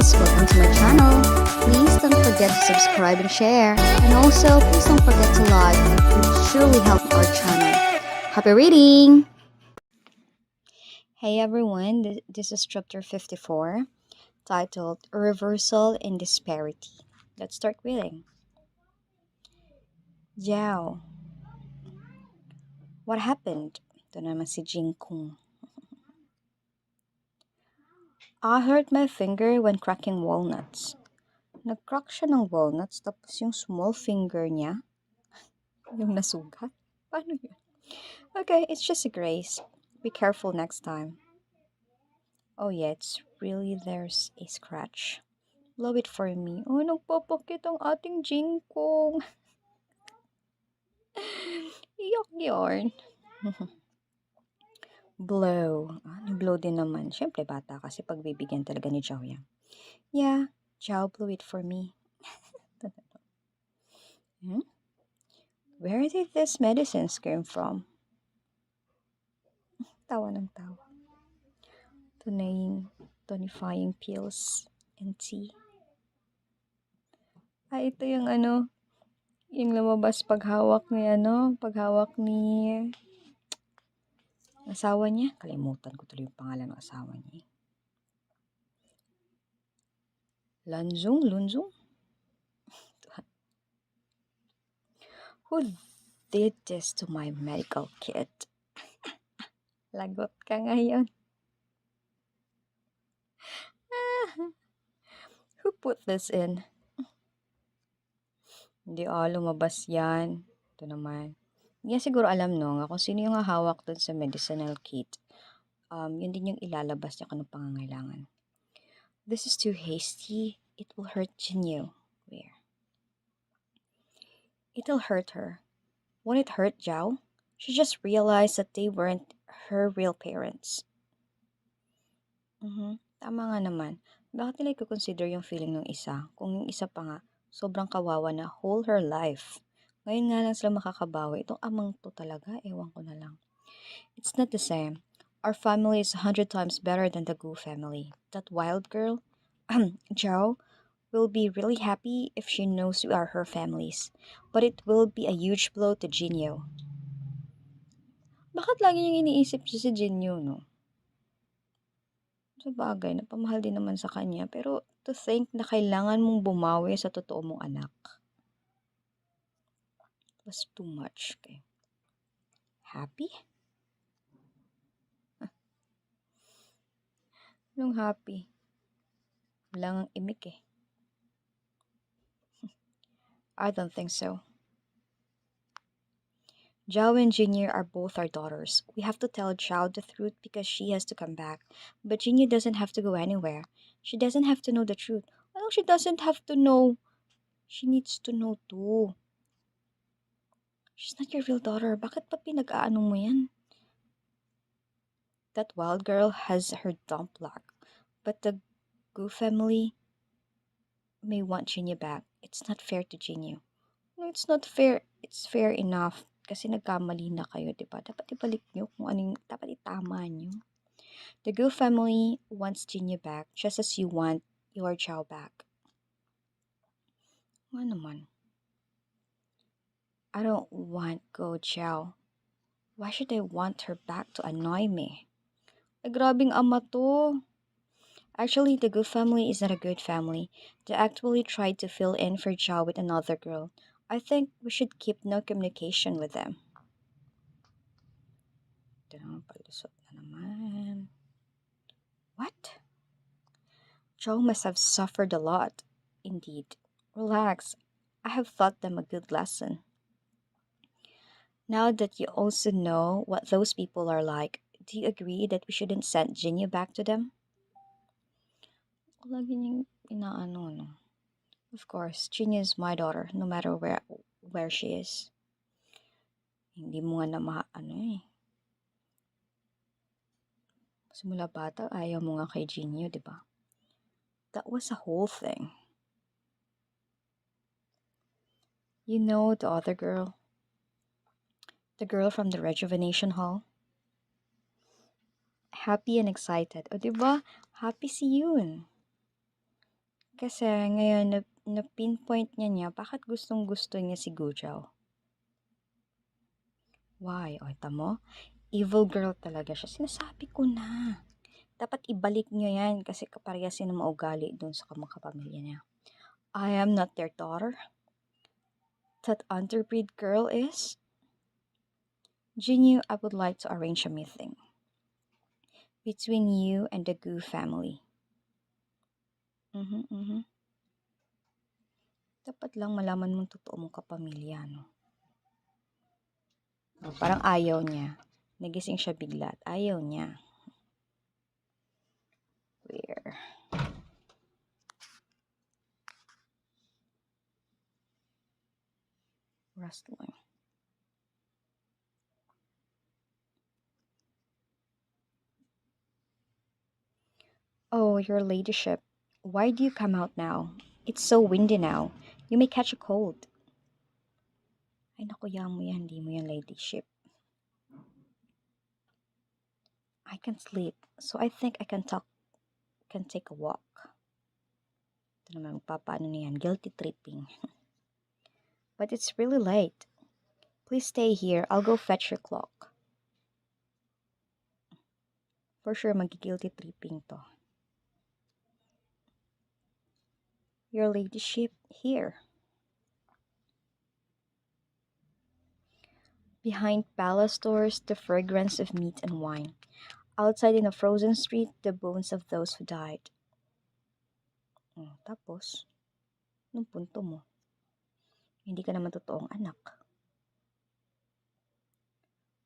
guys, welcome to my channel. Please don't forget to subscribe and share. And also, please don't forget to like. It would surely help our channel. Happy reading! Hey everyone, this is chapter 54, titled Reversal in Disparity. Let's start reading. Jiao. What happened? Ito naman si Jingkung. I hurt my finger when cracking walnuts. Nag-crack siya ng walnuts tapos yung small finger niya, yung nasugat? Paano yun? Okay, it's just a graze. Be careful next time. Oh yeah, it's really there's a scratch. Blow it for me. Oh, nagpapakit ang ating Jingkong. Iyak yarn. Blow. Blow din naman. Siyempre bata kasi pagbibigyan talaga ni Jiao yan. Yeah, Jiao blew it for me. Where did these medicines come from? Tawa ng tawa. Tonifying pills and tea. Ito yung yung lumabas paghawak ni asawa niya. Kalimutan ko tuloy yung pangalan ng asawa niya. Lunzong? Who did this to my medical kit? Lagot ka ngayon. Who put this in? Hindi lumabas yan. Ito naman. Hindi siguro alam kung sino yung hawak dun sa medicinal kit. Yun din yung ilalabas niya kung anong pangangailangan. This is too hasty. It will hurt Jinyu. Where? It'll hurt her. Won't it hurt Jiao? She just realized that they weren't her real parents. Tama nga naman. Bakit nila i-consider yung feeling ng isa? Kung yung isa pa nga, sobrang kawawa na whole her life. Ngayon nga lang sila makakabawi. Itong amang to talaga, ewan ko na lang. It's not the same. Our family is 100 times better than the Gu family. That wild girl, Jiao, will be really happy if she knows we are her families. But it will be a huge blow to Jinyu. Bakit lagi niyang iniisip siya si Jinyu, no? Sa bagay, napamahal din naman sa kanya. Pero to think na kailangan mong bumawi sa totoo mong anak. It was too much. Okay. Happy? Anong happy? Wala ngang imik eh. I don't think so. Jiao and Jinyu are both our daughters. We have to tell Jiao the truth because she has to come back. But Jinyu doesn't have to go anywhere. She doesn't have to know the truth. Ano she doesn't have to know? She needs to know too. She's not your real daughter. Bakit pa pinag-aano mo yan? That wild girl has her dump luck. But the Gu family may want Jinyu back. It's not fair to Jinyu. No, it's not fair. It's fair enough. Kasi nagkamali na kayo, diba? Dapat ibalik nyo kung anong dapat itama nyo. The Gu family wants Jinyu back just as you want your Jiao back. Ano naman? I don't want Gu Jiao. Why should I want her back to annoy me? Grabing ama to. Actually, the Gu family is not a good family. They actually tried to fill in for Jiao with another girl. I think we should keep no communication with them. Palusot na naman. What? Jiao must have suffered a lot. Indeed. Relax. I have taught them a good lesson. Now that you also know what those people are like, do you agree that we shouldn't send Jinyu back to them? Lagi niyang inaano, no? Of course, Jinyu is my daughter, no matter where she is. Hindi mo nga na simula bata, ayaw mo nga kay Jinyu, diba? That was a whole thing. You know the other girl? The girl from the rejuvenation hall? Happy and excited. O diba? Happy si Yoon. Kasi ngayon na-pinpoint niya bakit gustong-gusto niya si Gu Jiao. Why? O, tamo? Evil girl talaga siya. Sinasabi ko na. Dapat ibalik niyo yan kasi kaparehas yun ng maugali dun sa mga kapamilya niya. I am not their daughter. That underbreed girl is? Jinyu, I would like to arrange a meeting between you and the Gu family. Mhm. Dapat lang malaman mong totoo mong kapamilya, no? Parang ayaw niya. Nagising siya bigla at ayaw niya. Where? Rustling. Oh, your ladyship. Why do you come out now? It's so windy now. You may catch a cold. Ay, naku, mo yan. Hindi mo yan, ladyship. I can't sleep, so I think I can take a walk. Ito naman, magpapaano na yan. Guilty tripping. But it's really late. Please stay here. I'll go fetch your clock. For sure, magi-guilty tripping to. Your ladyship, here. Behind palace doors, the fragrance of meat and wine. Outside in a frozen street, the bones of those who died. Tapos, nung punto mo, hindi ka naman totoong anak.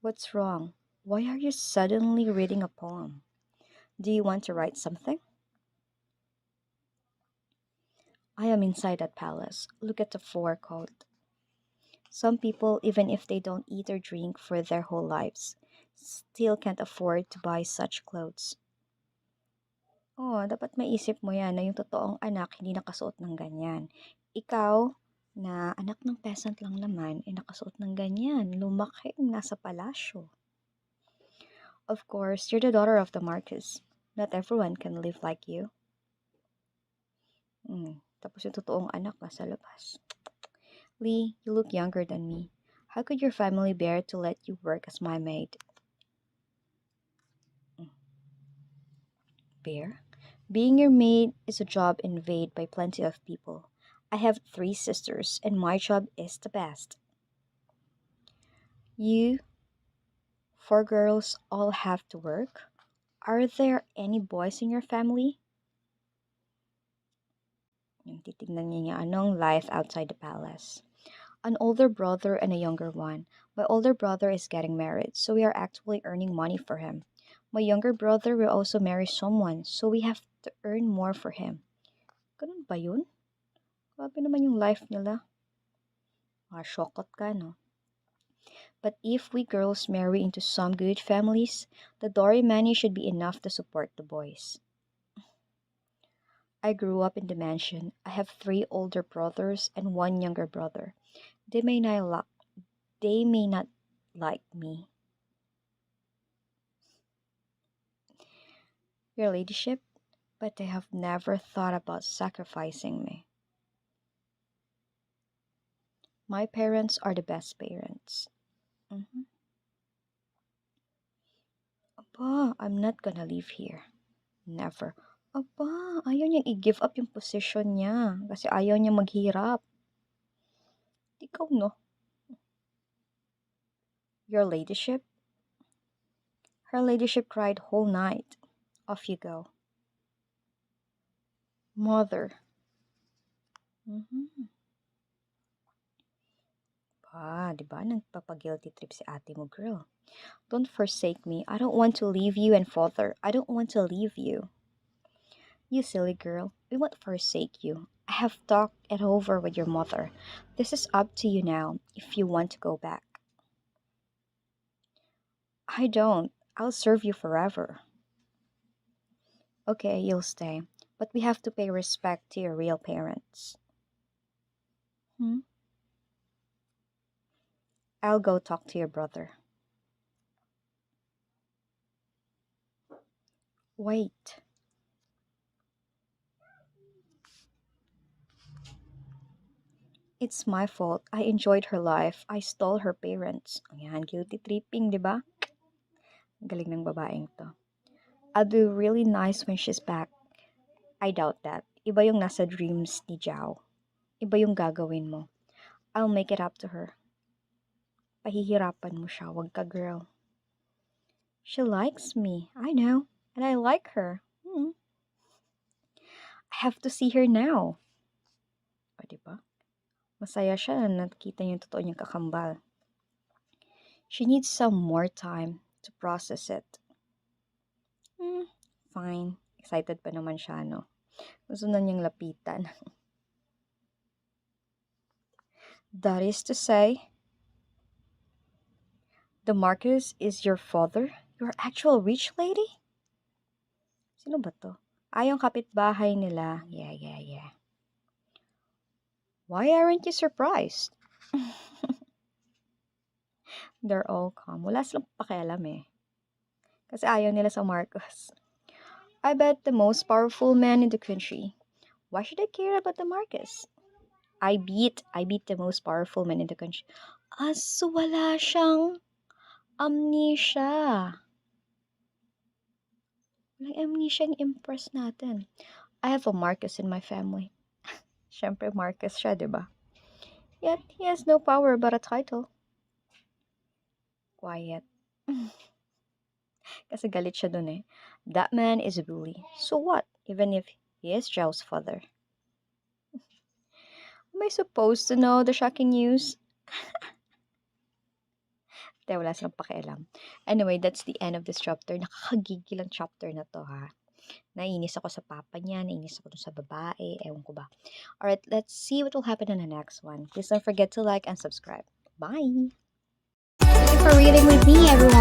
What's wrong? Why are you suddenly reading a poem? Do you want to write something? I am inside that palace. Look at the fur coat. Some people, even if they don't eat or drink for their whole lives, still can't afford to buy such clothes. Oh, dapat maisip mo yan na yung totoong anak hindi nakasuot ng ganyan. Ikaw, na anak ng peasant lang naman, nakasuot ng ganyan. Lumaki nasa palasyo. Of course, you're the daughter of the Marquis. Not everyone can live like you. Tapos yung totoong anak nasa labas. Lee, you look younger than me. How could your family bear to let you work as my maid? Bear? Being your maid is a job envied by plenty of people. I have 3 sisters, and my job is the best. You 4 girls all have to work? Are there any boys in your family? Yung titignan niya anong life outside the palace. An older brother and a younger one. My older brother is getting married, so we are actively earning money for him. My younger brother will also marry someone, so we have to earn more for him. Ganun ba yun? Grabe naman yung life nila. Shokot ka, no? But if we girls marry into some good families, the dowry money should be enough to support the boys. I grew up in the mansion. I have 3 older brothers and 1 younger brother. They may not like me. Your ladyship, but they have never thought about sacrificing me. My parents are the best parents. Aba, I'm not gonna live here. Never. Aba, ayaw niyang i-give up yung position niya kasi ayaw niya maghirap. Ikaw, no? Your ladyship? Her ladyship cried whole night. Off you go. Mother. Di ba? Nagpapag-guilty trip si ate mo, girl. Don't forsake me. I don't want to leave you and father. I don't want to leave you. You silly girl. We won't forsake you. I have talked it over with your mother. This is up to you now, if you want to go back. I don't. I'll serve you forever. Okay, you'll stay. But we have to pay respect to your real parents. I'll go talk to your brother. Wait. It's my fault. I enjoyed her life. I stole her parents. Ayan, guilty tripping, di ba? Galing ng babaeng to. I'll be really nice when she's back. I doubt that. Iba yung nasa dreams ni Jiao. Iba yung gagawin mo. I'll make it up to her. Pahihirapan mo siya. Wag ka, girl. She likes me. I know. And I like her. I have to see her now. O, diba? Masaya siya na nakita niya yung totoo niyang kakambal. She needs some more time to process it. Fine. Excited pa naman siya, no? Gusto na niyang lapitan. That is to say, the Marcus is your father? Your actual rich lady? Sino ba to? Yung kapitbahay nila. Yeah. Why aren't you surprised? They're all calm. Wala silang pakialam eh. Kasi ayaw nila sa Marcos. I bet the most powerful man in the country. Why should I care about the Marcos? I beat the most powerful man in the country. So wala siyang amnesia. Walang amnesia yung Empress natin. I have a Marcos in my family. Siyempre Marcos siya, diba? Yet, he has no power but a title. Quiet. Kasi galit siya dun eh. That man is a bully. So what? Even if he is Zhao's father. Am I supposed to know the shocking news? Wala silang pakialam. Anyway, that's the end of this chapter. Nakakagigil ang chapter na to, ha? Nainis ako sa papa niya, nainis ako dun sa babae, ewan ko ba. Alright, let's see what will happen in the next one. Please don't forget to like and subscribe. Bye! Thank you for reading with me, everyone.